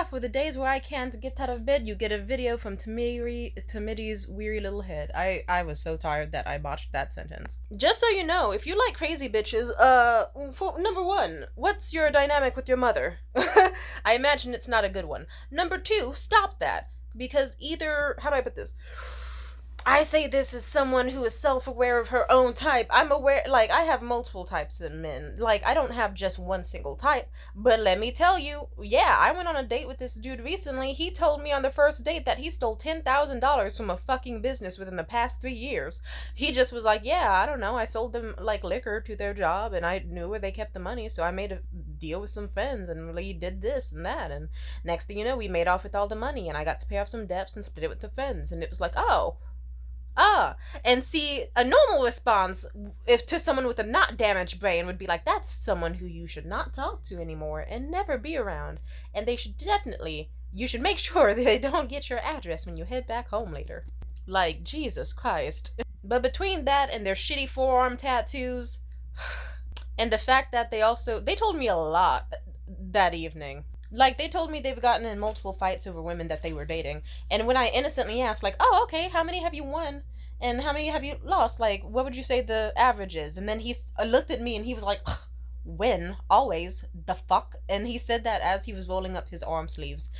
for the days where I can't get out of bed, you get a video from Tamidi's weary little head. I was so tired that I botched that sentence. Just so you know, if you like crazy bitches, for number one, what's your dynamic with your mother? I imagine it's not a good one. Number two, stop that. Because either, how do I put this? I say this as someone who is self-aware of her own type. I'm aware, like, I have multiple types of men. Like, I don't have just one single type. But let me tell you, yeah, I went on a date with this dude recently. He told me on the first date that he stole $10,000 from a fucking business within the past 3 years. He just was like, yeah, I don't know, I sold them, like, liquor to their job, and I knew where they kept the money, so I made a deal with some friends, and we did this and that, and next thing you know, we made off with all the money, and I got to pay off some debts and split it with the friends, and it was like, oh, and see, a normal response, if to someone with a not damaged brain, would be like, that's someone who you should not talk to anymore and never be around. And they should definitely, you should make sure that they don't get your address when you head back home later. Like, Jesus Christ. But between that and their shitty forearm tattoos, and the fact that they told me a lot that evening. Like, they told me they've gotten in multiple fights over women that they were dating. And when I innocently asked, like, oh, okay, how many have you won? And how many have you lost? Like, what would you say the average is? And then he looked at me and he was like, win, always, the fuck? And he said that as he was rolling up his arm sleeves.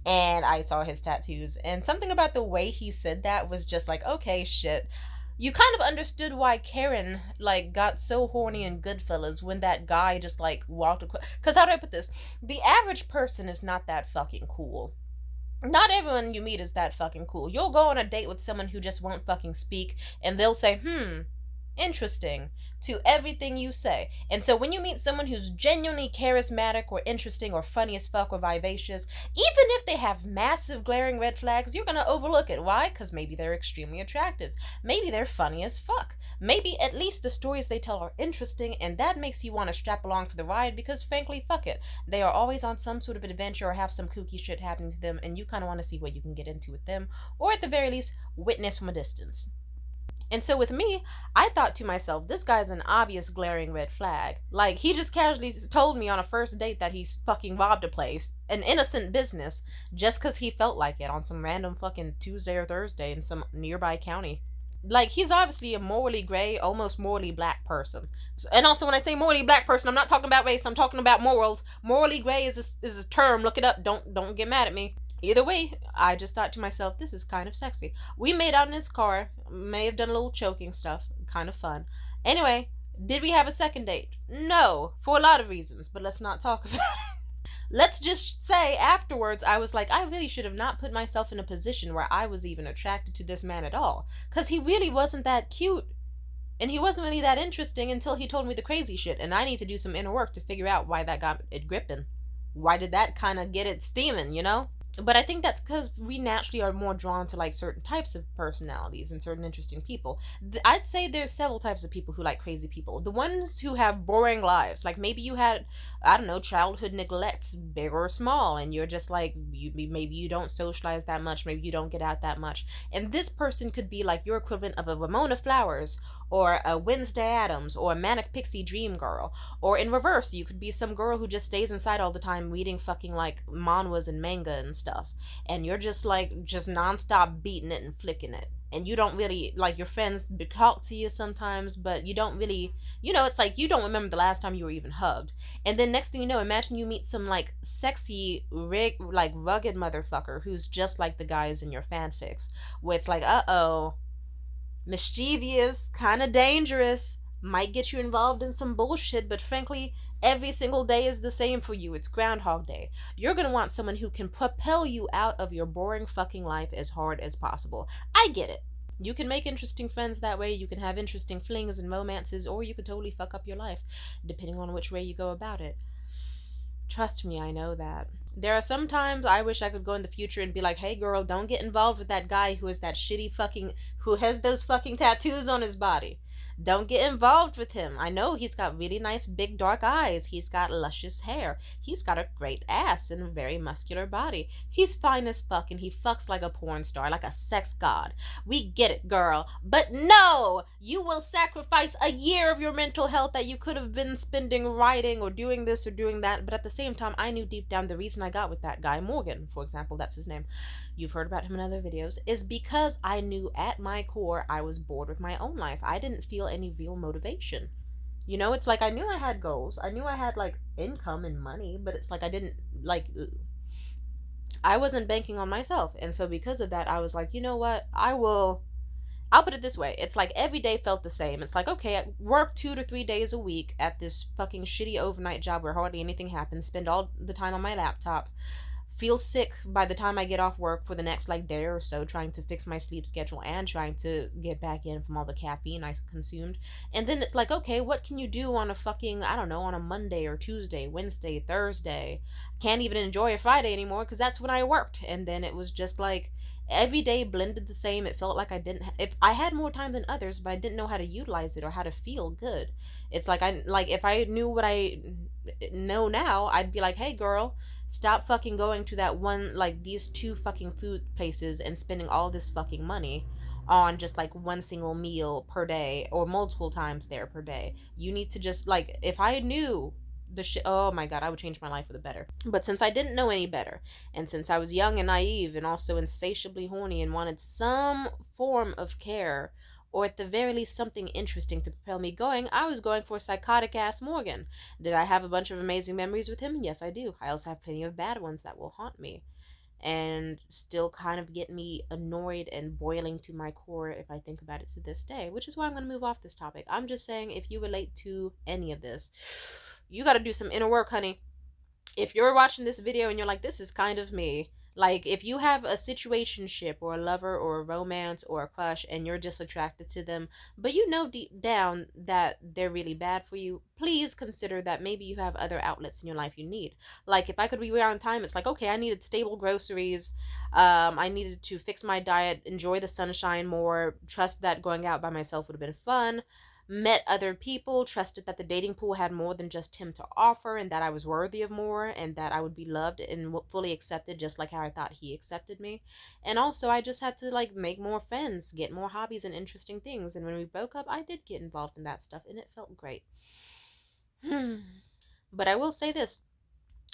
And I saw his tattoos. And something about the way he said that was just like, okay, shit. You kind of understood why Karen, like, got so horny in Goodfellas when that guy just, like, walked across. Because how do I put this? The average person is not that fucking cool. Not everyone you meet is that fucking cool. You'll go on a date with someone who just won't fucking speak, and they'll say, interesting, to everything you say. And so when you meet someone who's genuinely charismatic or interesting or funny as fuck or vivacious, even if they have massive glaring red flags, you're gonna overlook it. Why? Because maybe they're extremely attractive. Maybe they're funny as fuck. Maybe at least the stories they tell are interesting, and that makes you want to strap along for the ride because, frankly, fuck it. They are always on some sort of adventure or have some kooky shit happening to them, and you kind of want to see what you can get into with them, or at the very least, witness from a distance. And so with me, I thought to myself, this guy's an obvious glaring red flag. Like, he just casually told me on a first date that he's fucking robbed a place, an innocent business, just because he felt like it on some random fucking Tuesday or Thursday in some nearby county. Like, he's obviously a morally gray, almost morally black person. And also, when I say morally black person, I'm not talking about race, I'm talking about morals. Morally gray is a term, look it up, don't get mad at me. Either way, I just thought to myself, this is kind of sexy. We made out in his car, may have done a little choking stuff, kind of fun. Anyway, did we have a second date? No, for a lot of reasons, but let's not talk about it. Let's just say afterwards, I was like, I really should have not put myself in a position where I was even attracted to this man at all. Because he really wasn't that cute. And he wasn't really that interesting until he told me the crazy shit. And I need to do some inner work to figure out why that got it gripping. Why did that kind of get it steaming, you know? But I think that's because we naturally are more drawn to, like, certain types of personalities and certain interesting people. I'd say there's several types of people who like crazy people. The ones who have boring lives. Like, maybe you had, I don't know, childhood neglects, big or small, and you're just like, maybe you don't socialize that much, maybe you don't get out that much. And this person could be, like, your equivalent of a Ramona Flowers, or a Wednesday Addams, or a Manic Pixie Dream Girl. Or in reverse, you could be some girl who just stays inside all the time reading fucking, like, manhwas and manga and stuff. And you're just, like, just nonstop beating it and flicking it. And you don't really, like, your friends talk to you sometimes, but you don't really, you know, it's like you don't remember the last time you were even hugged. And then next thing you know, imagine you meet some, like, sexy, rugged motherfucker who's just like the guys in your fanfics. Where it's like, uh-oh, mischievous, kind of dangerous, might get you involved in some bullshit, but frankly, every single day is the same for you. It's Groundhog Day. You're gonna want someone who can propel you out of your boring fucking life as hard as possible. I get it. You can make interesting friends that way, you can have interesting flings and romances, or you could totally fuck up your life, depending on which way you go about it. Trust me, I know that. There are some times I wish I could go in the future and be like, hey girl, don't get involved with that guy who is that shitty fucking, who has those fucking tattoos on his body. Don't get involved with him. I know he's got really nice big dark eyes. He's got luscious hair. He's got a great ass and a very muscular body. He's fine as fuck and he fucks like a porn star, like a sex god. We get it, girl. But no! You will sacrifice a year of your mental health that you could have been spending writing or doing this or doing that. But at the same time, I knew deep down the reason I got with that guy, Morgan, for example, that's his name. You've heard about him in other videos, is because I knew at my core I was bored with my own life. I didn't feel any real motivation. You know, it's like I knew I had goals. I knew I had like income and money, but it's like I didn't like I wasn't banking on myself. And so because of that, I was like, you know what? I'll put it this way. It's like every day felt the same. It's like, okay, I work 2 to 3 days a week at this fucking shitty overnight job where hardly anything happens, spend all the time on my laptop, feel sick by the time I get off work for the next like day or so, trying to fix my sleep schedule and trying to get back in from all the caffeine I consumed. And then it's like, okay, what can you do on a fucking, I don't know, on a Monday or Tuesday, Wednesday, Thursday? Can't even enjoy a Friday anymore because that's when I worked. And then it was just like every day blended the same. It felt like I didn't if I had more time than others, but I didn't know how to utilize it or how to feel good. It's like I like if I knew what I know now, I'd be like, hey girl, stop fucking going to that one, like these two fucking food places and spending all this fucking money on just like one single meal per day or multiple times there per day. You need to just like, if I knew the shit, oh my god, I would change my life for the better. But since I didn't know any better, and since I was young and naive and also insatiably horny and wanted some form of care, or at the very least something interesting to propel me going, I was going for psychotic ass Morgan. Did I have a bunch of amazing memories with him? Yes, I do. I also have plenty of bad ones that will haunt me and still kind of get me annoyed and boiling to my core if I think about it to this day, which is why I'm going to move off this topic. I'm just saying, if you relate to any of this, you got to do some inner work, honey. If you're watching this video and you're like, this is kind of me, like if you have a situationship or a lover or a romance or a crush and you're just attracted to them, but you know deep down that they're really bad for you, please consider that maybe you have other outlets in your life you need. Like if I could rewind time, it's like, okay, I needed stable groceries, I needed to fix my diet, enjoy the sunshine more, trust that going out by myself would have been fun, met other people, trusted that the dating pool had more than just him to offer and that I was worthy of more and that I would be loved and fully accepted just like how I thought he accepted me. And also I just had to like make more friends, get more hobbies and interesting things. And when we broke up, I did get involved in that stuff and it felt great. But I will say this,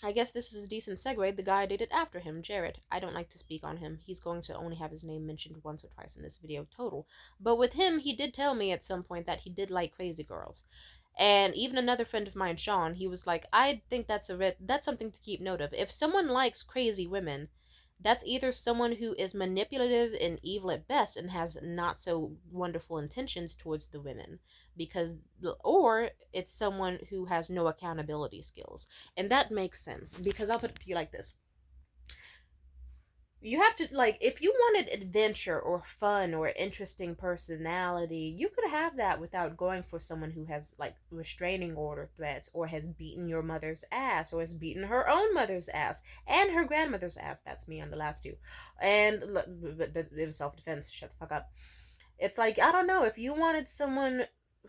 I guess this is a decent segue. The guy I dated after him, Jared. I don't like to speak on him. He's going to only have his name mentioned once or twice in this video total. But with him, he did tell me at some point that he did like crazy girls. And even another friend of mine, Sean, he was like, I think that's something to keep note of. If someone likes crazy women, that's either someone who is manipulative and evil at best and has not so wonderful intentions towards the women, because or it's someone who has no accountability skills. And that makes sense, because I'll put it to you like this. You have to, like, if you wanted adventure or fun or interesting personality, you could have that without going for someone who has like restraining order threats or has beaten your mother's ass or has beaten her own mother's ass and her grandmother's ass. That's me on the last two. And it was self-defense. Shut the fuck up. It's like, I don't know, if you wanted someone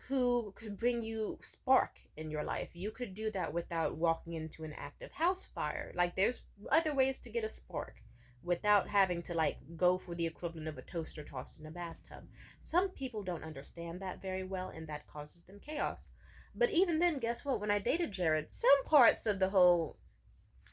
who could bring you spark in your life, you could do that without walking into an active house fire. Like, there's other ways to get a spark without having to like go for the equivalent of a toaster tossed in a bathtub. Some people don't understand that very well and that causes them chaos. But even then, guess what? When I dated Jared, some parts of the whole,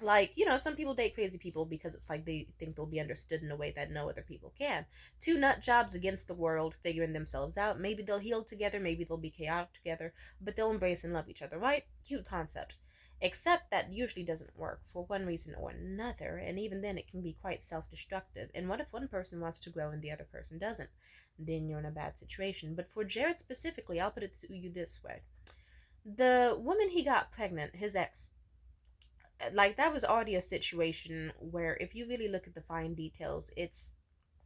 like, you know, some people date crazy people because it's like they think they'll be understood in a way that no other people can. Two nut jobs against the world, figuring themselves out. Maybe they'll heal together, maybe they'll be chaotic together, but they'll embrace and love each other, right? Cute concept. Except that usually doesn't work for one reason or another, and even then it can be quite self-destructive. And what if one person wants to grow and the other person doesn't? Then you're in a bad situation. But for Jared specifically, I'll put it to you this way. The woman he got pregnant, his ex, like, that was already a situation where if you really look at the fine details, it's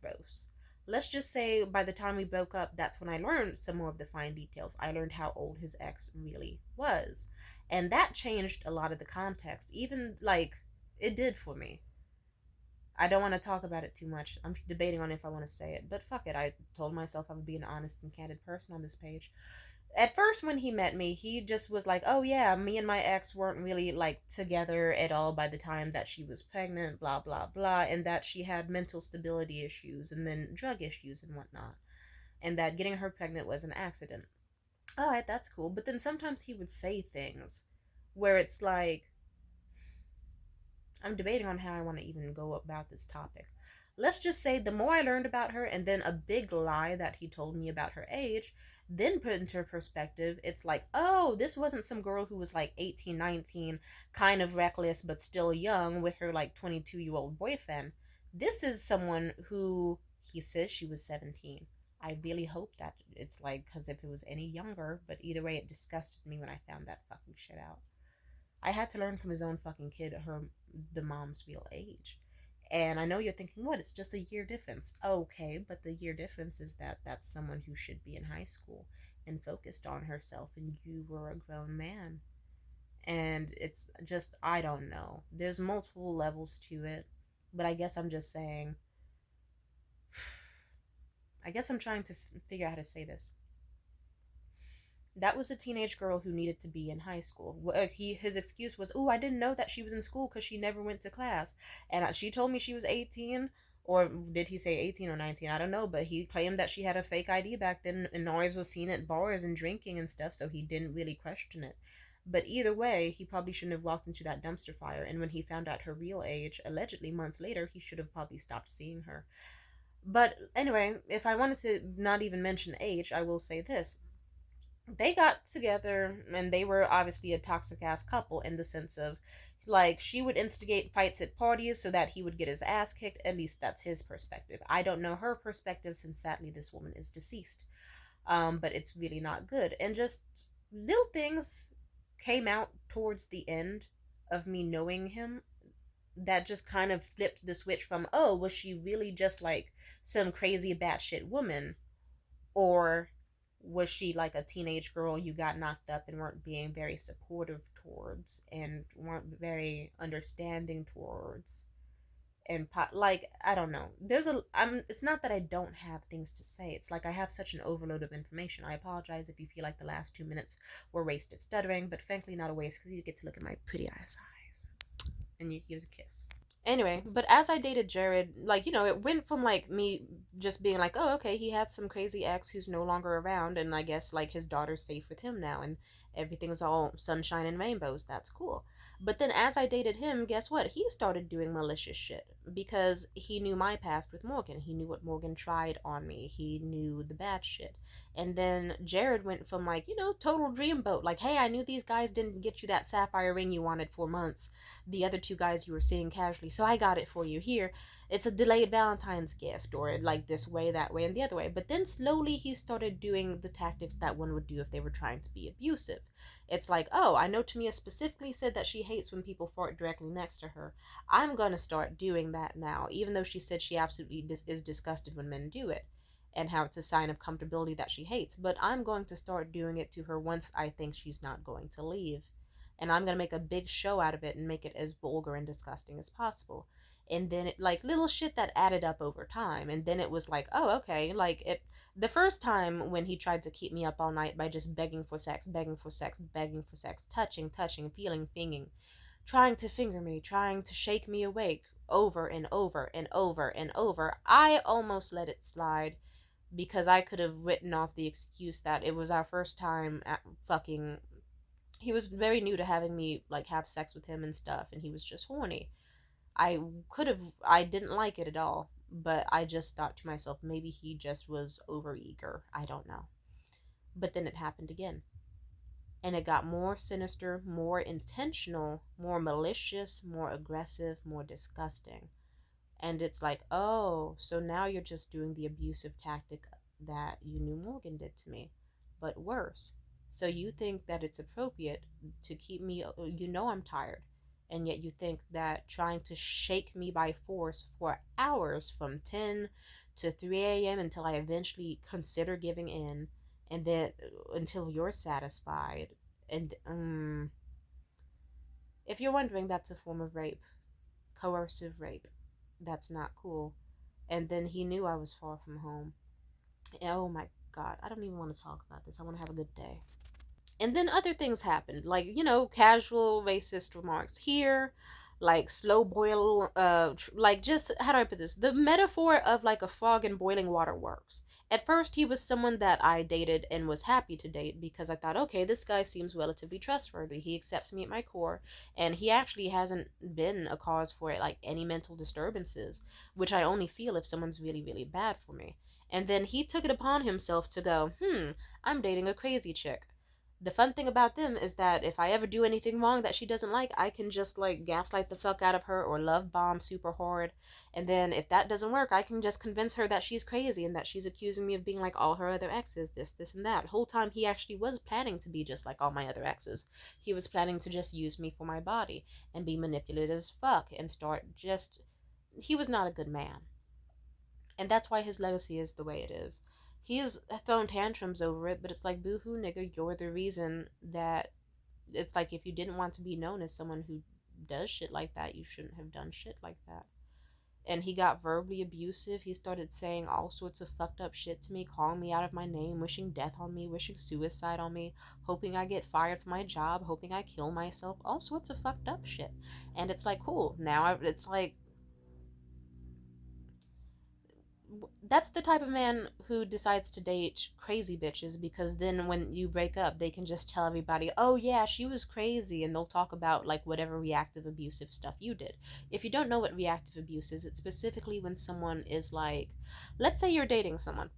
gross. Let's just say by the time we broke up, that's when I learned some more of the fine details. I learned how old his ex really was. And that changed a lot of the context. Even, like, it did for me. I don't want to talk about it too much. I'm debating on if I want to say it, but fuck it. I told myself I would be an honest and candid person on this page. At first, when he met me, he just was like, oh yeah, me and my ex weren't really like together at all by the time that she was pregnant, blah blah blah, and that she had mental stability issues and then drug issues and whatnot, and that getting her pregnant was an accident. All right, that's cool. But then sometimes he would say things where it's like, I'm debating on how I want to even go about this topic. Let's just say the more I learned about her, and then a big lie that he told me about her age, then put into perspective, it's like, oh, this wasn't some girl who was like 18, 19, kind of reckless but still young with her like 22-year-old boyfriend. This is someone who he says she was 17. I really hope that it's like, because if it was any younger, but either way, it disgusted me when I found that fucking shit out. I had to learn from his own fucking kid the mom's real age. And I know you're thinking, what? It's just a year difference. Okay, but the year difference is that that's someone who should be in high school and focused on herself, and you were a grown man. And it's just, I don't know. There's multiple levels to it, but I guess I'm just saying, I guess I'm trying to figure out how to say this. That was a teenage girl who needed to be in high school. His excuse was, "Oh, I didn't know that she was in school because she never went to class, and she told me she was 18." Or did he say 18 or 19? I don't know, but he claimed that she had a fake ID back then and always was seen at bars and drinking and stuff, so he didn't really question it. But either way, he probably shouldn't have walked into that dumpster fire, and when he found out her real age, allegedly months later, he should have probably stopped seeing her. But anyway, if I wanted to not even mention age, I will say this: they got together and they were obviously a toxic ass couple in the sense of like she would instigate fights at parties so that he would get his ass kicked. At least that's his perspective. I don't know her perspective since sadly this woman is deceased. But it's really not good. And just little things came out towards the end of me knowing him that just kind of flipped the switch from, oh, was she really just like some crazy batshit woman, or was she like a teenage girl you got knocked up and weren't being very supportive towards and weren't very understanding towards? And like, I don't know, there's a I'm it's not that I don't have things to say, it's like I have such an overload of information. I apologize if you feel like the last 2 minutes were wasted stuttering, but frankly not a waste because you get to look at my pretty eyes and you use a kiss. Anyway, but as I dated Jared, like, it went from like me just being like, oh, okay, he had some crazy ex who's no longer around, and I guess like his daughter's safe with him now, and everything's all sunshine and rainbows. That's cool. But then as I dated him, guess what? He started doing malicious shit because he knew my past with Morgan. He knew what Morgan tried on me. He knew the bad shit. And then Jared went from like, total dreamboat. Like, hey, I knew these guys didn't get you that sapphire ring you wanted for months, the other two guys you were seeing casually, so I got it for you. Here, it's a delayed Valentine's gift, or like this way, that way, and the other way. But then slowly he started doing the tactics that one would do if they were trying to be abusive. It's like, oh, I know Tamia specifically said that she hates when people fart directly next to her. I'm gonna start doing that now, even though she said she absolutely is disgusted when men do it, and how it's a sign of comfortability that she hates. But I'm going to start doing it to her once I think she's not going to leave, and I'm gonna make a big show out of it and make it as vulgar and disgusting as possible. And then it, like, little shit that added up over time, and then it was like, oh, okay, like it. The first time when he tried to keep me up all night by just begging for sex, begging for sex, begging for sex, touching, feeling, finging, trying to finger me, trying to shake me awake, over and over and over and over, I almost let it slide because I could have written off the excuse that it was our first time at fucking. He was very new to having me like have sex with him and stuff, and he was just horny. I didn't like it at all, but I just thought to myself, maybe he just was overeager. I don't know. But then it happened again. And it got more sinister, more intentional, more malicious, more aggressive, more disgusting. And it's like, oh, so now you're just doing the abusive tactic that you knew Morgan did to me, but worse. So you think that it's appropriate to keep me, I'm tired, and yet you think that trying to shake me by force for hours from 10 to 3 a.m. until I eventually consider giving in, and then until you're satisfied. And if you're wondering, that's a form of rape, coercive rape. That's not cool. And then he knew I was far from home. Oh my god, I don't even want to talk about this. I want to have a good day. And then other things happened, like, casual racist remarks here, like slow boil, like, just how do I put this, the metaphor of like a frog in boiling water works. At first he was someone that I dated and was happy to date because I thought, okay, this guy seems relatively trustworthy, he accepts me at my core, and he actually hasn't been a cause for like any mental disturbances, which I only feel if someone's really really bad for me. And then he took it upon himself to go, I'm dating a crazy chick. The fun thing about them is that if I ever do anything wrong that she doesn't like, I can just like gaslight the fuck out of her or love bomb super hard. And then if that doesn't work, I can just convince her that she's crazy and that she's accusing me of being like all her other exes, this, and that. Whole time he actually was planning to be just like all my other exes. He was planning to just use me for my body and be manipulative as fuck and start just. He was not a good man. And that's why his legacy is the way it is. He's thrown tantrums over it, but it's like, boo hoo, nigga, you're the reason that. It's like, if you didn't want to be known as someone who does shit like that, you shouldn't have done shit like that. And he got verbally abusive. He started saying all sorts of fucked up shit to me, calling me out of my name, wishing death on me, wishing suicide on me, hoping I get fired from my job, hoping I kill myself, all sorts of fucked up shit. And it's like, cool. Now it's like, that's the type of man who decides to date crazy bitches, because then when you break up they can just tell everybody, oh yeah, she was crazy, and they'll talk about like whatever reactive abusive stuff you did. If you don't know what reactive abuse is, it's specifically when someone is like, let's say you're dating someone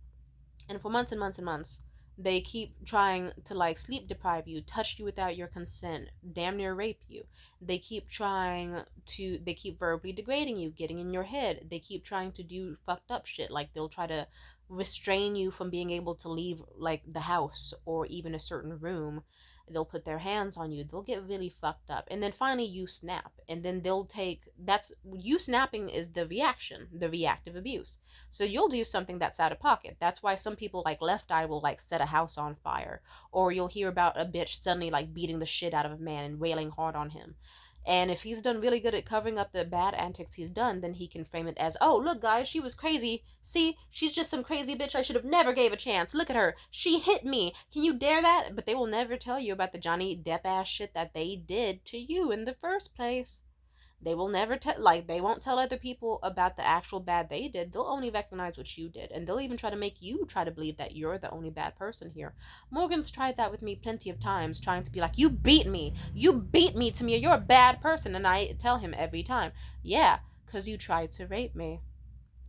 and for months and months and months they keep trying to like sleep deprive you, touch you without your consent, damn near rape you. They keep verbally degrading you, getting in your head. They keep trying to do fucked up shit, like they'll try to restrain you from being able to leave like the house or even a certain room. They'll put their hands on you, they'll get really fucked up, and then finally you snap, and then they'll take, that's you snapping is the reaction, the reactive abuse. So you'll do something that's out of pocket. That's why some people like Left Eye will like set a house on fire, or you'll hear about a bitch suddenly like beating the shit out of a man and wailing hard on him. And if he's done really good at covering up the bad antics he's done, then he can frame it as, oh, look, guys, she was crazy. See, she's just some crazy bitch I should have never gave a chance. Look at her. She hit me. Can you dare that? But they will never tell you about the Johnny Depp ass shit that they did to you in the first place. They will never tell, like, they won't tell other people about the actual bad they did. They'll only recognize what you did, and they'll even try to make you try to believe that you're the only bad person here. Morgan's tried that with me plenty of times, trying to be like, you beat me, Tamia, you're a bad person. And I tell him every time, yeah, because you tried to rape me.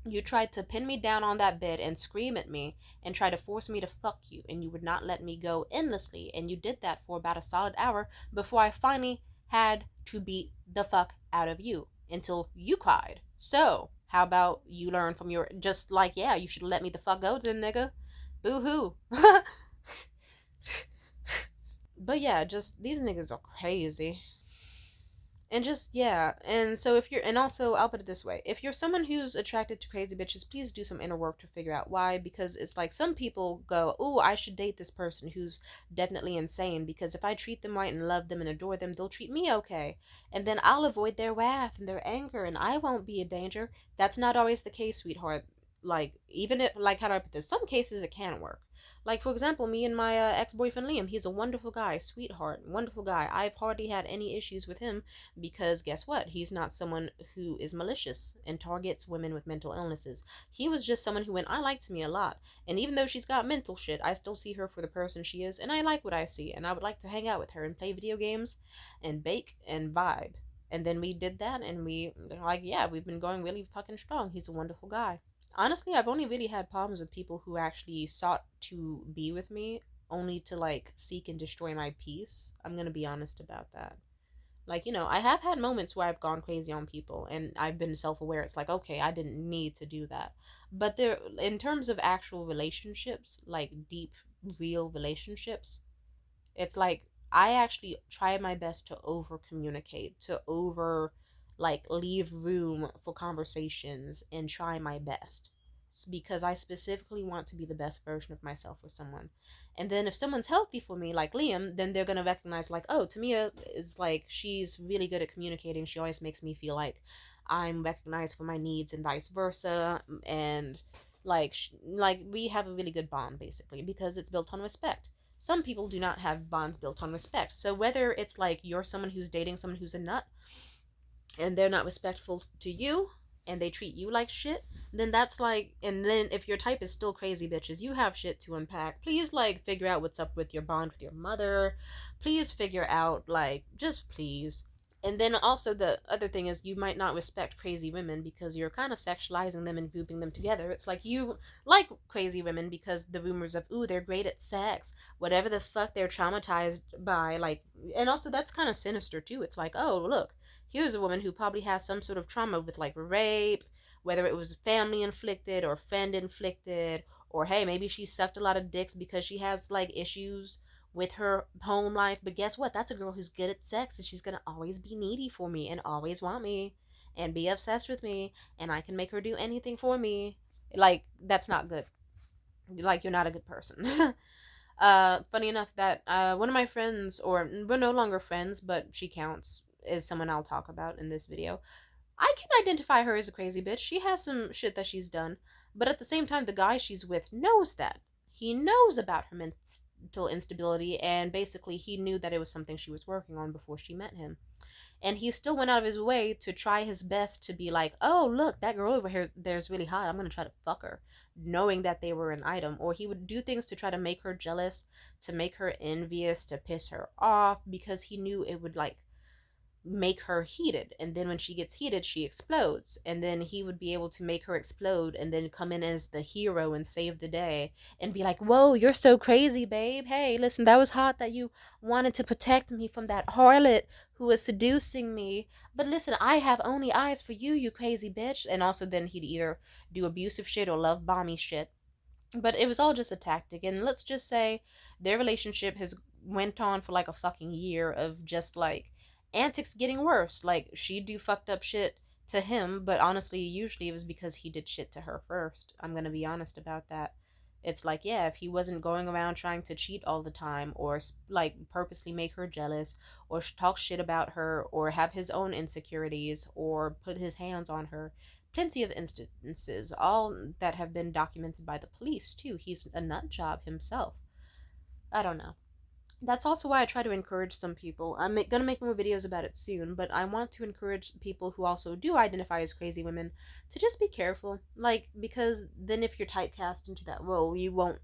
You tried to pin me down on that bed and scream at me and try to force me to fuck you, and you would not let me go endlessly, and you did that for about a solid hour before I finally had to beat the fuck out of you until you cried. So, how about you learn from your, just like, yeah, you should let me the fuck go then, nigga. Boo hoo. But yeah, just these niggas are crazy. And just, yeah. And so if you're, and also I'll put it this way, if you're someone who's attracted to crazy bitches, please do some inner work to figure out why. Because it's like, some people go, oh, I should date this person who's definitely insane, because if I treat them right and love them and adore them, they'll treat me okay, and then I'll avoid their wrath and their anger, and I won't be a danger. That's not always the case, sweetheart. Like, even if, like, how do I put this, some cases it can work. Like, for example, me and my ex-boyfriend Liam, he's a wonderful guy, sweetheart, wonderful guy. I've hardly had any issues with him, because guess what? He's not someone who is malicious and targets women with mental illnesses. He was just someone who went, I liked me a lot. And even though she's got mental shit, I still see her for the person she is, and I like what I see, and I would like to hang out with her and play video games and bake and vibe. And then we did that, and we, like, yeah, we've been going really fucking strong. He's a wonderful guy. Honestly, I've only really had problems with people who actually sought to be with me only to like seek and destroy my peace. I'm gonna be honest about that. Like, I have had moments where I've gone crazy on people and I've been self aware. It's like, okay, I didn't need to do that. But there, in terms of actual relationships, like deep, real relationships, it's like I actually try my best to over communicate, to over like leave room for conversations and try my best, because I specifically want to be the best version of myself for someone. And then if someone's healthy for me, like Liam, then they're going to recognize, like, oh, Tamia is like, she's really good at communicating. She always makes me feel like I'm recognized for my needs and vice versa. And like we have a really good bond basically because it's built on respect. Some people do not have bonds built on respect. So whether it's like you're someone who's dating someone who's a nut and they're not respectful to you and they treat you like shit, then that's like, and then if your type is still crazy bitches, you have shit to unpack. Please, like, figure out what's up with your bond with your mother. Please figure out, like, just please. And then also the other thing is you might not respect crazy women because you're kind of sexualizing them and grouping them together. It's like you like crazy women because the rumors of, ooh, they're great at sex, whatever the fuck they're traumatized by, like, and also that's kind of sinister too. It's like, oh, look, here's a woman who probably has some sort of trauma with like rape, whether it was family inflicted or friend inflicted, or hey, maybe she sucked a lot of dicks because she has like issues with her home life. But guess what? That's a girl who's good at sex and she's gonna always be needy for me and always want me and be obsessed with me, and I can make her do anything for me. Like, that's not good. Like, you're not a good person. Funny enough that one of my friends, or we're no longer friends, but she counts, is someone I'll talk about in this video. I can identify her as a crazy bitch. She has some shit that she's done, but at the same time, the guy she's with knows that. He knows about her mental instability, and basically, he knew that it was something she was working on before she met him. And he still went out of his way to try his best to be like, oh, look, that girl over here there's really hot, I'm gonna try to fuck her, knowing that they were an item. Or he would do things to try to make her jealous, to make her envious, to piss her off, because he knew it would like make her heated, and then when she gets heated she explodes, and then he would be able to make her explode and then come in as the hero and save the day and be like, whoa, you're so crazy, babe. Hey, listen, that was hot that you wanted to protect me from that harlot who was seducing me, but listen, I have only eyes for you, you crazy bitch. And also then he'd either do abusive shit or love bomby shit, but it was all just a tactic. And let's just say their relationship has went on for like a fucking year of just like antics getting worse. Like, she'd do fucked up shit to him, but honestly usually it was because he did shit to her first. I'm gonna be honest about that. It's like, yeah, if he wasn't going around trying to cheat all the time, or like purposely make her jealous, or talk shit about her, or have his own insecurities, or put his hands on her, plenty of instances, all that have been documented by the police too. He's a nut job himself. I don't know. That's also why I try to encourage some people. I'm gonna make more videos about it soon, but I want to encourage people who also do identify as crazy women to just be careful. Like, because then if you're typecast into that role, you won't.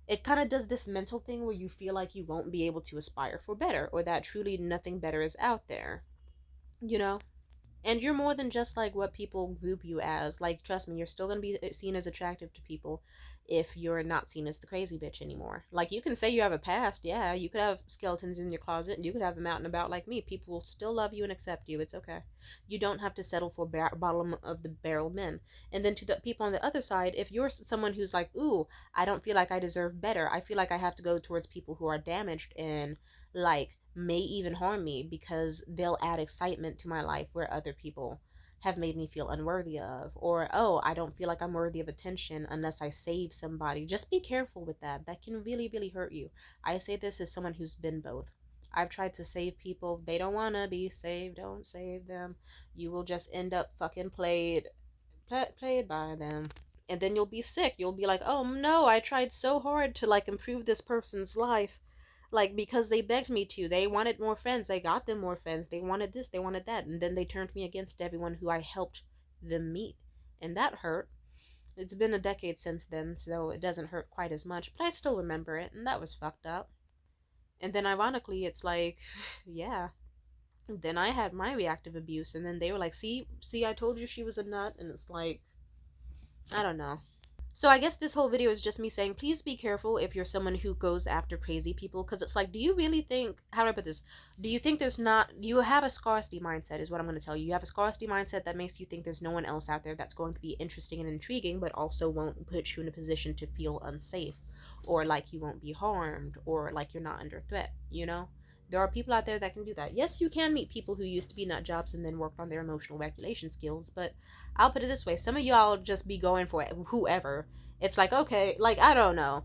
It kind of does this mental thing where you feel like you won't be able to aspire for better, or that truly nothing better is out there. You know? And you're more than just like what people group you as. Like, trust me, you're still gonna be seen as attractive to people if you're not seen as the crazy bitch anymore. Like, you can say you have a past, yeah, you could have skeletons in your closet, and you could have them out and about like me. People will still love you and accept you. It's okay. You don't have to settle for bottom of the barrel men. And then to the people on the other side, if you're someone who's like, ooh, I don't feel like I deserve better, I feel like I have to go towards people who are damaged and like may even harm me because they'll add excitement to my life where other people have made me feel unworthy of, or oh, I don't feel like I'm worthy of attention unless I save somebody. Just be careful with that. That can really, really hurt you. I say this as someone who's been both. I've tried to save people. They don't want to be saved. Don't save them. You will just end up fucking played by them. And then you'll be sick. You'll be like, oh no, I tried so hard to like improve this person's life, like, because they begged me to. They wanted more friends. I got them more friends. They wanted this, they wanted that, and then they turned me against everyone who I helped them meet, and that hurt. It's been a decade since then, so it doesn't hurt quite as much, but I still remember it, and that was fucked up. And then ironically, it's like, yeah, then I had my reactive abuse, and then they were like, see, I told you she was a nut. And it's like, I don't know. So I guess this whole video is just me saying, please be careful if you're someone who goes after crazy people, because it's like, do you really think, how do I put this? Do you think there's not, you have a scarcity mindset is what I'm going to tell you. You have a scarcity mindset that makes you think there's no one else out there that's going to be interesting and intriguing, but also won't put you in a position to feel unsafe, or like you won't be harmed, or like you're not under threat, you know? There are people out there that can do that. Yes, you can meet people who used to be nut jobs and then worked on their emotional regulation skills, but I'll put it this way. Some of y'all just be going for it, whoever. It's like, okay, like, I don't know.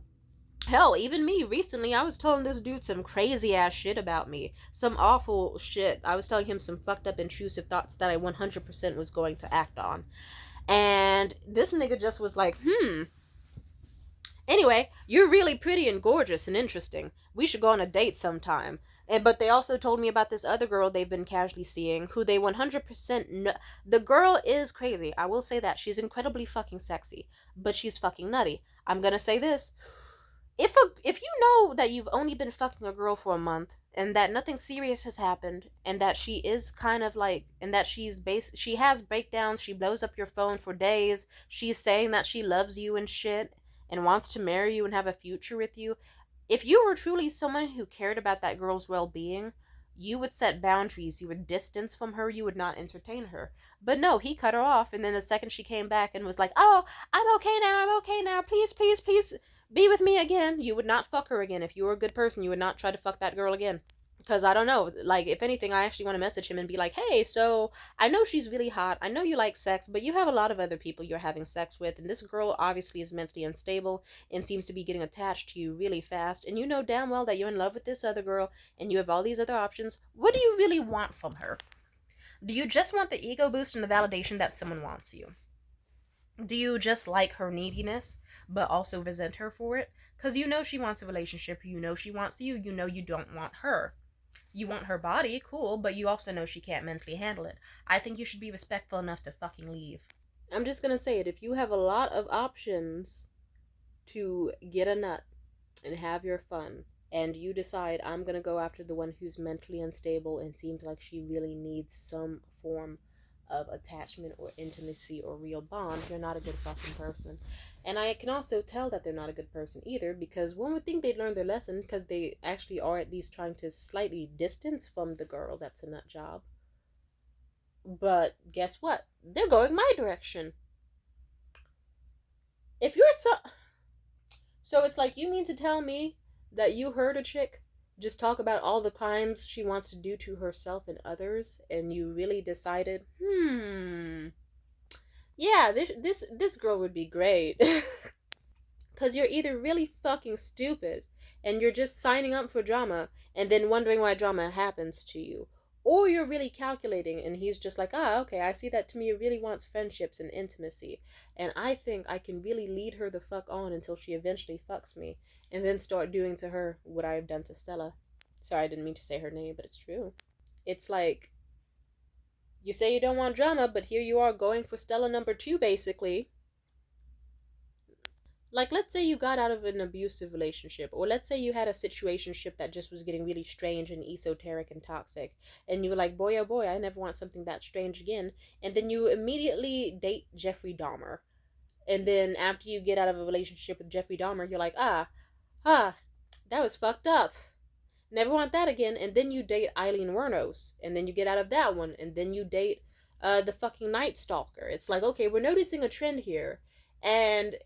Hell, even me recently, I was telling this dude some crazy ass shit about me. Some awful shit. I was telling him some fucked up intrusive thoughts that I 100% was going to act on. And this nigga just was like, anyway, you're really pretty and gorgeous and interesting. We should go on a date sometime. But they also told me about this other girl they've been casually seeing, who they 100% know. The girl is crazy. I will say that. She's incredibly fucking sexy. But she's fucking nutty. I'm gonna say this. If you know that you've only been fucking a girl for a month and that nothing serious has happened and that she is kind of like and that she has breakdowns, she blows up your phone for days, she's saying that she loves you and shit and wants to marry you and have a future with you. If you were truly someone who cared about that girl's well-being, you would set boundaries, you would distance from her, you would not entertain her. But no, he cut her off, and then the second she came back and was like, "Oh, I'm okay now, please, please, please be with me again," you would not fuck her again. If you were a good person, you would not try to fuck that girl again. Because I don't know, like, if anything, I actually want to message him and be like, "Hey, so I know she's really hot, I know you like sex, but you have a lot of other people you're having sex with, and this girl obviously is mentally unstable and seems to be getting attached to you really fast, and you know damn well that you're in love with this other girl and you have all these other options. What do you really want from her? Do you just want the ego boost and the validation that someone wants you? Do you just like her neediness, but also resent her for it? Because you know she wants a relationship, you know she wants you know you don't want her. You want her body, cool, but you also know she can't mentally handle it. I think you should be respectful enough to fucking leave. I'm just gonna say it. If you have a lot of options to get a nut and have your fun, and you decide I'm gonna go after the one who's mentally unstable and seems like she really needs some form of attachment or intimacy or real bond, you're not a good fucking person. And I can also tell that they're not a good person either, because one would think they'd learn their lesson because they actually are at least trying to slightly distance from the girl that's a nut job. But guess what? They're going my direction. If you're so it's like, you mean to tell me that you heard a chick just talk about all the crimes she wants to do to herself and others, and you really decided, yeah, this girl would be great. Because you're either really fucking stupid and you're just signing up for drama and then wondering why drama happens to you, or you're really calculating and he's just like, okay, I see that Tamia really wants friendships and intimacy, and I think I can really lead her the fuck on until she eventually fucks me and then start doing to her what I have done to Stella. Sorry, I didn't mean to say her name, but it's true. It's like, you say you don't want drama, but here you are going for Stella number two, basically. Like, let's say you got out of an abusive relationship, or let's say you had a situationship that just was getting really strange and esoteric and toxic, and you were like, boy oh boy, I never want something that strange again, and then you immediately date Jeffrey Dahmer, and then after you get out of a relationship with Jeffrey Dahmer, you're like, that was fucked up, never want that again, and then you date Eileen Wernos, and then you get out of that one, and then you date the fucking Night Stalker. It's like, okay, we're noticing a trend here, and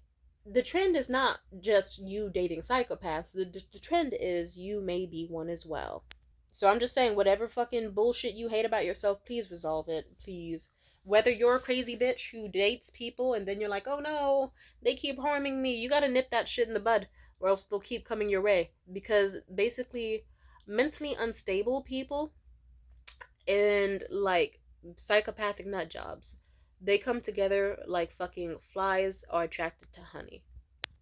the trend is not just you dating psychopaths. The trend is you may be one as well. So I'm just saying, whatever fucking bullshit you hate about yourself, please resolve it, please. Whether you're a crazy bitch who dates people and then you're like, oh no, they keep harming me, you gotta nip that shit in the bud, or else they'll keep coming your way. Because basically, mentally unstable people and like psychopathic nut jobs, they come together like fucking flies are attracted to honey.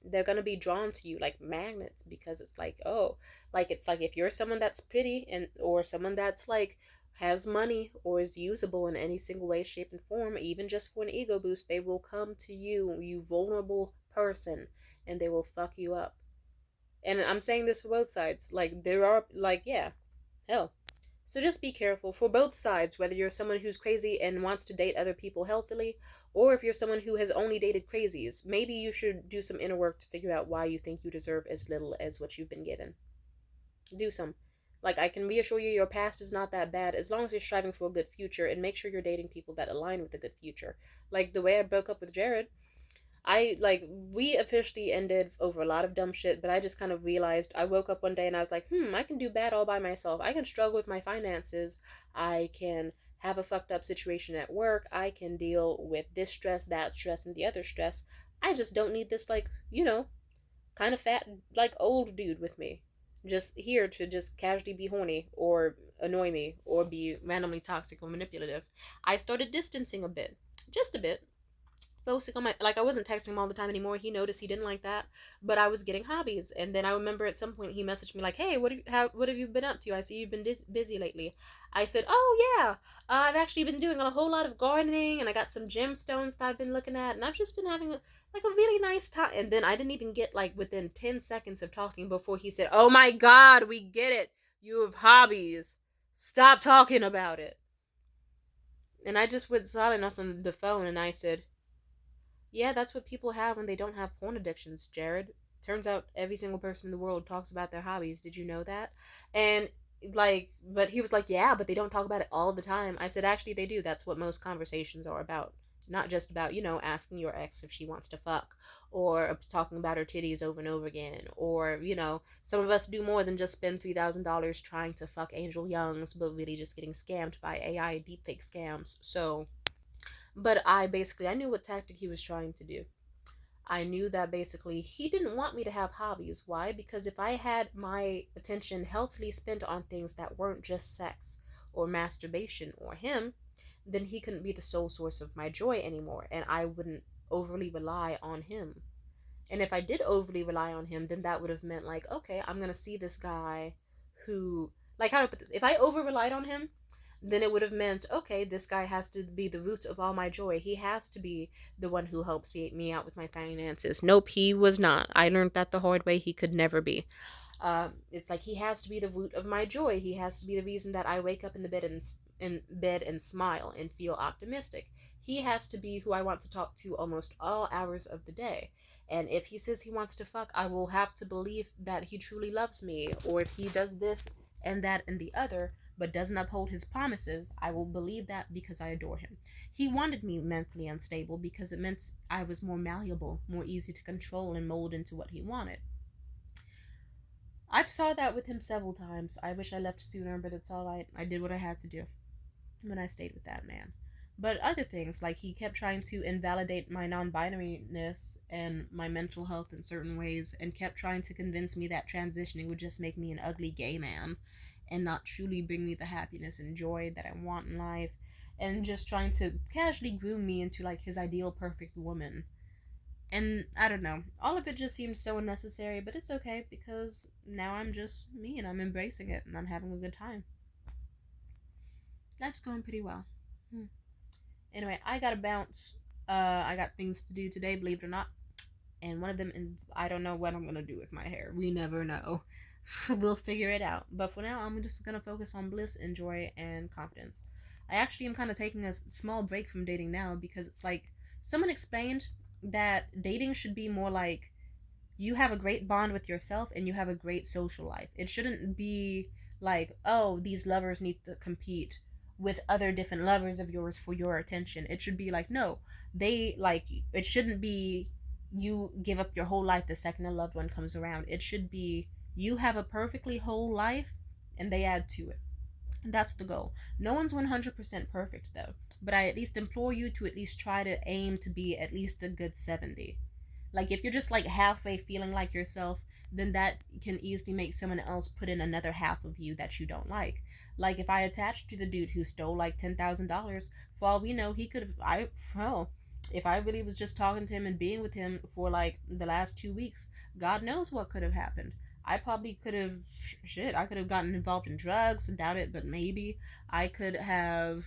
They're gonna be drawn to you like magnets, because it's like, oh, like, it's like if you're someone that's pretty and or someone that's like has money or is usable in any single way, shape, and form, even just for an ego boost, they will come to you, you vulnerable person, and they will fuck you up. And I'm saying this for both sides. Like, there are, like, yeah, hell. So just be careful for both sides, whether you're someone who's crazy and wants to date other people healthily, or if you're someone who has only dated crazies. Maybe you should do some inner work to figure out why you think you deserve as little as what you've been given. Do some. Like, I can reassure you, your past is not that bad as long as you're striving for a good future, and make sure you're dating people that align with a good future. Like the way I broke up with Jared, we officially ended over a lot of dumb shit, but I just kind of realized, I woke up one day and I was like, I can do bad all by myself. I can struggle with my finances. I can have a fucked up situation at work. I can deal with this stress, that stress, and the other stress. I just don't need this, like, kind of fat, like old dude with me, just here to just casually be horny or annoy me or be randomly toxic or manipulative. I started distancing a bit, just a bit, focusing on my, like, I wasn't texting him all the time anymore. He noticed he didn't like that, but I was getting hobbies. And then I remember at some point he messaged me like, "Hey, what have you been up to? I see you've been busy lately." I said, "Oh yeah, I've actually been doing a whole lot of gardening, and I got some gemstones that I've been looking at, and I've just been having like a really nice time." And then I didn't even get like within 10 seconds of talking before he said, "Oh my God, we get it. You have hobbies. Stop talking about it." And I just went silent off on the phone, and I said, "Yeah, that's what people have when they don't have porn addictions, Jared. Turns out every single person in the world talks about their hobbies. Did you know that?" And like, but he was like, "Yeah, but they don't talk about it all the time." I said, "Actually, they do. That's what most conversations are about. Not just about, asking your ex if she wants to fuck, or talking about her titties over and over again, or, some of us do more than just spend $3,000 trying to fuck Angel Youngs, but really just getting scammed by AI deepfake scams. So, but I knew what tactic he was trying to do. I knew that basically he didn't want me to have hobbies. Why? Because if I had my attention healthily spent on things that weren't just sex or masturbation or him, then he couldn't be the sole source of my joy anymore, and I wouldn't overly rely on him. And if I did overly rely on him, then that would have meant like, okay, I'm gonna see this guy who, like, how do I put this? If I over relied on him, then it would have meant, okay, this guy has to be the root of all my joy. He has to be the one who helps me out with my finances. Nope, he was not. I learned that the hard way. He could never be. It's like he has to be the root of my joy. He has to be the reason that I wake up in bed and smile and feel optimistic. He has to be who I want to talk to almost all hours of the day. And if he says he wants to fuck, I will have to believe that he truly loves me. Or if he does this and that and the other, but doesn't uphold his promises, I will believe that because I adore him. He wanted me mentally unstable because it meant I was more malleable, more easy to control and mold into what he wanted. I've saw that with him several times. I wish I left sooner, but it's all right. I did what I had to do when I stayed with that man. But other things, like he kept trying to invalidate my non binariness and my mental health in certain ways, and kept trying to convince me that transitioning would just make me an ugly gay man and not truly bring me the happiness and joy that I want in life, and just trying to casually groom me into like his ideal perfect woman. And I don't know, all of it just seems so unnecessary, but it's okay because now I'm just me and I'm embracing it and I'm having a good time. That's going pretty well. Hmm. Anyway, I gotta bounce. I got things to do today, believe it or not. And one of them, and I don't know what I'm gonna do with my hair. We never know. We'll figure it out. But for now, I'm just gonna focus on bliss and joy and confidence. I actually am kind of taking a small break from dating now because it's like someone explained that dating should be more like you have a great bond with yourself and you have a great social life. It shouldn't be like, oh, these lovers need to compete with other different lovers of yours for your attention. It should be like, no, they like you. It shouldn't be you give up your whole life the second a loved one comes around. It should be you have a perfectly whole life and they add to it. That's the goal. No one's 100% perfect though, but I at least implore you to at least try to aim to be at least a good 70. Like if you're just like halfway feeling like yourself, then that can easily make someone else put in another half of you that you don't like. Like if I attached to the dude who stole like $10,000, for all we know, he could have. Well, if I really was just talking to him and being with him for like the last 2 weeks, God knows what could have happened. I probably could have shit. I could have gotten involved in drugs. I doubt it, but maybe I could have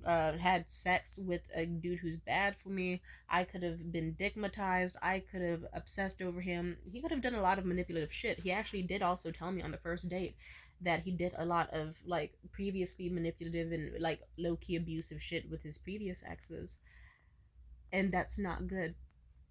had sex with a dude who's bad for me. I could have been digmatized. I could have obsessed over him. He could have done a lot of manipulative shit. He actually did also tell me on the first date that he did a lot of like previously manipulative and like low key abusive shit with his previous exes, and that's not good.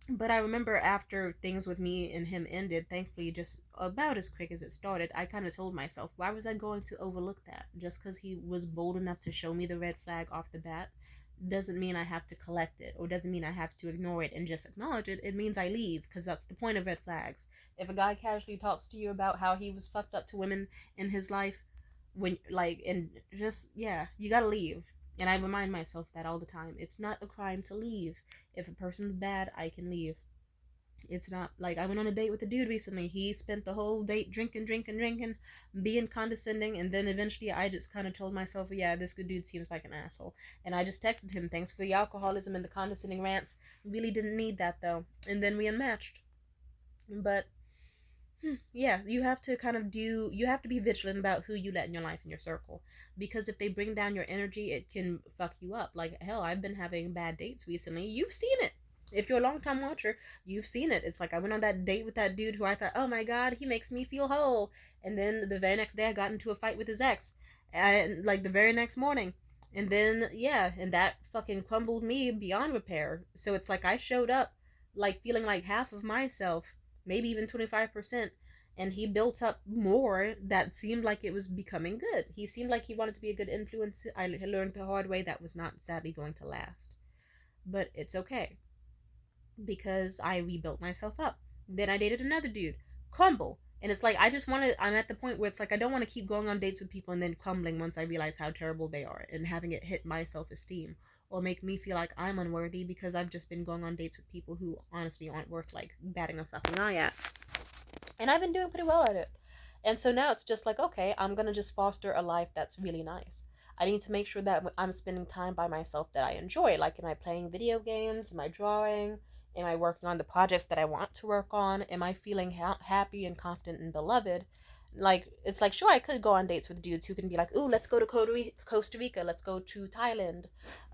But I remember after things with me and him ended, thankfully, just about as quick as it started, I kind of told myself, why was I going to overlook that? Just because he was bold enough to show me the red flag off the bat doesn't mean I have to collect it, or doesn't mean I have to ignore it and just acknowledge it. It means I leave, because that's the point of red flags. If a guy casually talks to you about how he was fucked up to women in his life, when, like, and just, yeah, you gotta leave. And I remind myself that all the time. It's not a crime to leave. If a person's bad, I can leave. It's not like I went on a date with a dude recently. He spent the whole date drinking, drinking, drinking, being condescending, and then eventually I just kind of told myself, yeah, this good dude seems like an asshole. And I just texted him, thanks for the alcoholism and the condescending rants. Really didn't need that though. And then we unmatched. But yeah, you have to you have to be vigilant about who you let in your life, in your circle. Because if they bring down your energy, it can fuck you up. Like, hell, I've been having bad dates recently. You've seen it. If you're a long time watcher, you've seen it. It's like I went on that date with that dude who I thought, oh my god, he makes me feel whole. And then the very next day, I got into a fight with his ex. And like the very next morning. And then, yeah, and that fucking crumbled me beyond repair. So it's like I showed up like feeling like half of myself, maybe even 25%, and he built up more that seemed like it was becoming good. He seemed like he wanted to be a good influence. I learned the hard way that was not sadly going to last. But it's okay because I rebuilt myself up. Then I dated another dude, crumble. And it's like I just want to. I'm at the point where it's like I don't want to keep going on dates with people and then crumbling once I realize how terrible they are and having it hit my self esteem or make me feel like I'm unworthy because I've just been going on dates with people who honestly aren't worth like batting a fucking eye at. And I've been doing pretty well at it. And so now it's just like, okay, I'm gonna just foster a life that's really nice. I need to make sure that I'm spending time by myself that I enjoy. Like, am I playing video games? Am I drawing? Am I working on the projects that I want to work on? Am I feeling happy and confident and beloved? Like, it's like, sure, I could go on dates with dudes who can be like, ooh, let's go to Costa Rica, let's go to Thailand.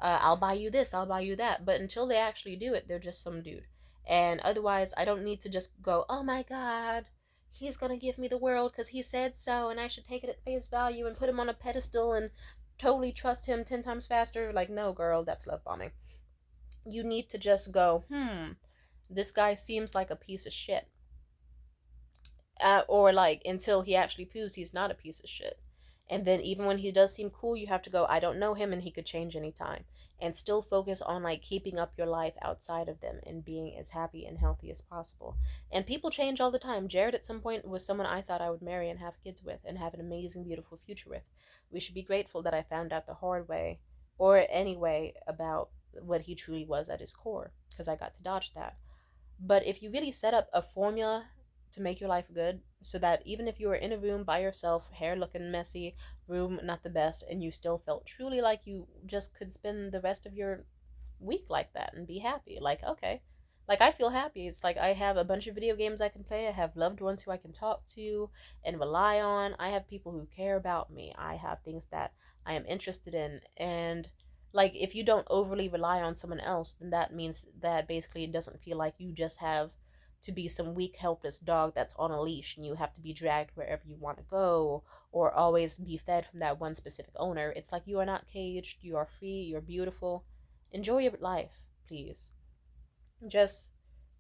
I'll buy you this, I'll buy you that. But until they actually do it, they're just some dude. And otherwise, I don't need to just go, oh my god, he's gonna give me the world because he said so, and I should take it at face value and put him on a pedestal and totally trust him 10 times faster. Like, no, girl, that's love bombing. You need to just go, this guy seems like a piece of shit. Or like until he actually proves he's not a piece of shit. And then even when he does seem cool, you have to go, I don't know him and he could change anytime. And still focus on like keeping up your life outside of them and being as happy and healthy as possible. And people change all the time. Jared at some point was someone I thought I would marry and have kids with and have an amazing, beautiful future with. We should be grateful that I found out the hard way, or anyway, about what he truly was at his core, because I got to dodge that. But if you really set up a formula to make your life good, so that even if you were in a room by yourself, hair looking messy, room not the best, and you still felt truly like you just could spend the rest of your week like that and be happy, like, okay. Like, I feel happy. It's like I have a bunch of video games I can play. I have loved ones who I can talk to and rely on. I have people who care about me. I have things that I am interested in. And like, if you don't overly rely on someone else, then that means that basically it doesn't feel like you just have to be some weak, helpless dog that's on a leash and you have to be dragged wherever you want to go or always be fed from that one specific owner. It's like you are not caged, you are free, you're beautiful. Enjoy your life, please. Just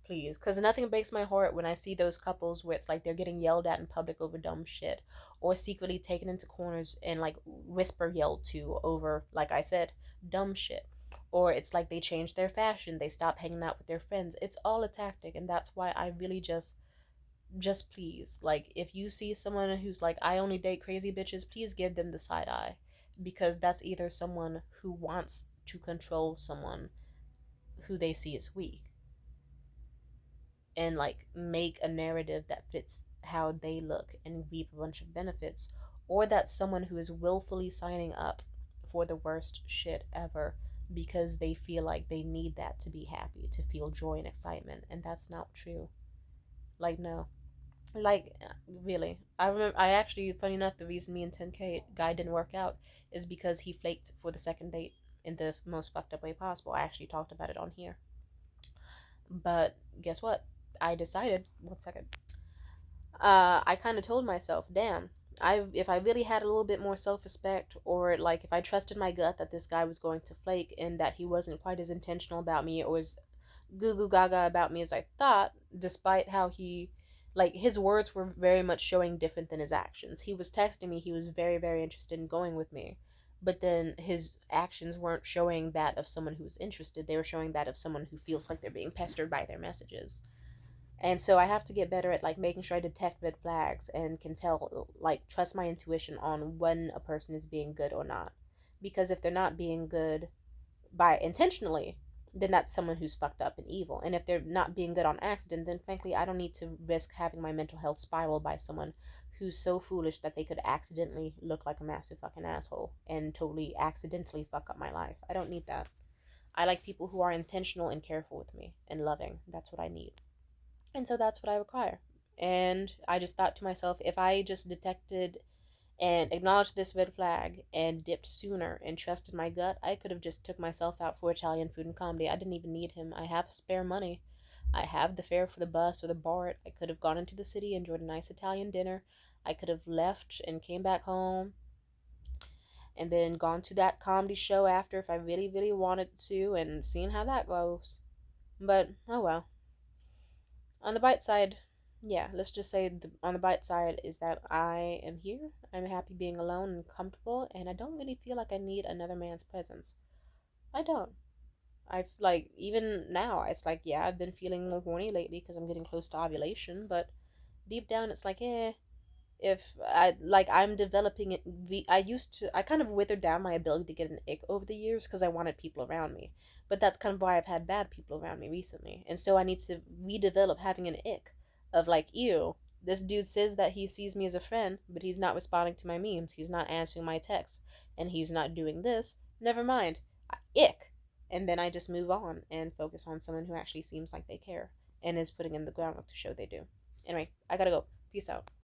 please, because nothing breaks my heart when I see those couples where it's like they're getting yelled at in public over dumb shit, or secretly taken into corners and like whisper yelled to over, like I said, dumb shit. Or it's like they change their fashion, they stop hanging out with their friends. It's all a tactic, and that's why I really just please, like, if you see someone who's like, I only date crazy bitches, please give them the side eye, because that's either someone who wants to control someone who they see as weak and like make a narrative that fits how they look and reap a bunch of benefits, or that's someone who is willfully signing up for the worst shit ever because they feel like they need that to be happy, to feel joy and excitement, and that's not true. Like, no. Like, really. I remember, I actually, funny enough, the reason me and 10K guy didn't work out is because he flaked for the second date in the most fucked up way possible. I actually talked about it on here. But guess what? I decided, one second. I kind of told myself, damn, if I really had a little bit more self respect, or like if I trusted my gut that this guy was going to flake and that he wasn't quite as intentional about me or as goo goo gaga about me as I thought, despite how he, like, his words were very much showing different than his actions. He was texting me, he was very, very interested in going with me. But then his actions weren't showing that of someone who was interested. They were showing that of someone who feels like they're being pestered by their messages. And so I have to get better at like making sure I detect red flags and can tell, like, trust my intuition on when a person is being good or not. Because if they're not being good by intentionally, then that's someone who's fucked up and evil. And if they're not being good on accident, then frankly, I don't need to risk having my mental health spiral by someone who's so foolish that they could accidentally look like a massive fucking asshole and totally accidentally fuck up my life. I don't need that. I like people who are intentional and careful with me and loving. That's what I need. And so that's what I require. And I just thought to myself, if I just detected and acknowledged this red flag and dipped sooner and trusted my gut, I could have just took myself out for Italian food and comedy. I didn't even need him. I have spare money. I have the fare for the bus or the BART. I could have gone into the city, enjoyed a nice Italian dinner. I could have left and came back home and then gone to that comedy show after if I really, really wanted to and seen how that goes. But, oh well. On the bright side, yeah, let's just say on the bright side is that I am here. I'm happy being alone and comfortable, and I don't really feel like I need another man's presence. I don't. I've like even now, it's like yeah, I've been feeling more horny lately because I'm getting close to ovulation, but deep down, it's like if I like I'm developing it. I kind of withered down my ability to get an ick over the years because I wanted people around me, but that's kind of why I've had bad people around me recently, and so I need to redevelop having an ick of like ew. This dude says that he sees me as a friend, but he's not responding to my memes. He's not answering my texts, and he's not doing this. Never mind, ick, and then I just move on and focus on someone who actually seems like they care and is putting in the groundwork to show they do. Anyway, I gotta go. Peace out.